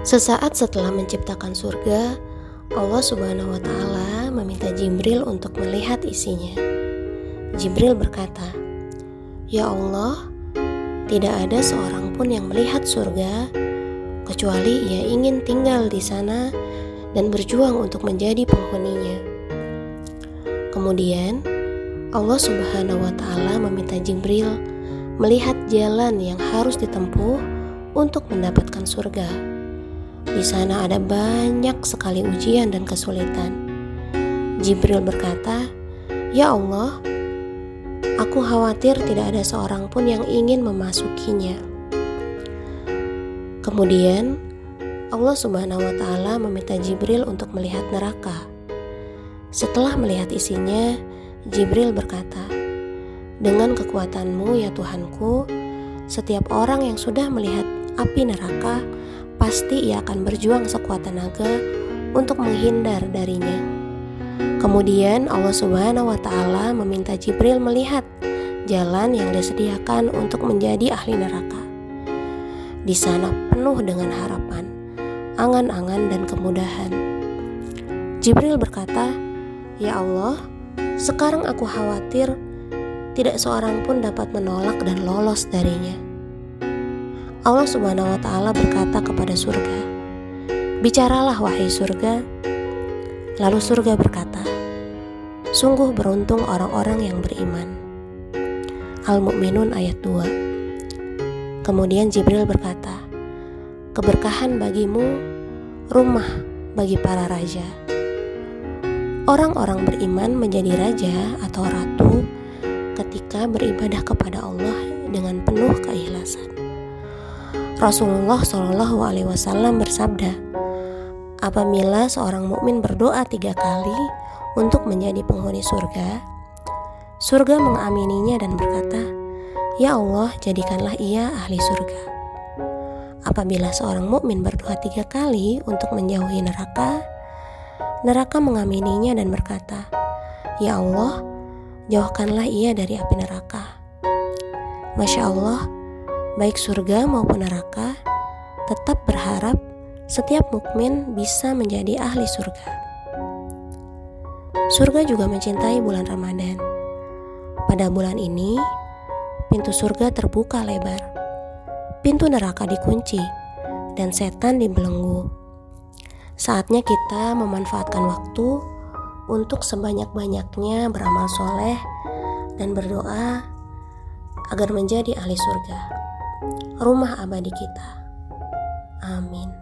Sesaat setelah menciptakan surga, Allah Subhanahu wa Ta'ala meminta Jibril untuk melihat isinya. Jibril berkata, "Ya Allah, tidak ada seorang pun yang melihat surga kecuali ia ingin tinggal di sana dan berjuang untuk menjadi penghuninya." Kemudian Allah Subhanahu wa Ta'ala meminta Jibril melihat jalan yang harus ditempuh untuk mendapatkan surga. Di sana ada banyak sekali ujian dan kesulitan. Jibril berkata, "Ya Allah, aku khawatir tidak ada seorang pun yang ingin memasukinya." Kemudian Allah Subhanahu wa Ta'ala meminta Jibril untuk melihat neraka. Setelah melihat isinya, Jibril berkata, "Dengan kekuatanmu ya Tuhanku, setiap orang yang sudah melihat api neraka, pasti ia akan berjuang sekuat tenaga untuk menghindar darinya." Kemudian Allah Subhanahu wa Ta'ala meminta Jibril melihat jalan yang disediakan untuk menjadi ahli neraka. Di sana penuh dengan harapan, angan-angan dan kemudahan. Jibril berkata, "Ya Allah, sekarang aku khawatir tidak seorang pun dapat menolak dan lolos darinya." Allah Subhanahu wa Ta'ala berkata kepada surga, "Bicaralah wahai surga." Lalu surga berkata, "Sungguh beruntung orang-orang yang beriman." Al-Mu'minun ayat 2. Kemudian Jibril berkata, "Keberkahan bagimu, rumah bagi para raja." Orang-orang beriman menjadi raja atau ratu ketika beribadah kepada Allah dengan penuh keikhlasan. Rasulullah SAW bersabda, "Apabila seorang mukmin berdoa 3 kali untuk menjadi penghuni surga, surga mengamininya dan berkata, 'Ya Allah, jadikanlah ia ahli surga.' Apabila seorang mukmin berdoa 3 kali untuk menjauhi neraka, neraka mengamininya dan berkata, 'Ya Allah, jauhkanlah ia dari api neraka.'" Masya Allah, baik surga maupun neraka tetap berharap setiap mukmin bisa menjadi ahli surga. Surga juga mencintai bulan Ramadan. Pada bulan ini, pintu surga terbuka lebar, pintu neraka dikunci, dan setan dibelenggu. Saatnya kita memanfaatkan waktu untuk sebanyak-banyaknya beramal soleh dan berdoa agar menjadi ahli surga, rumah abadi kita. Amin.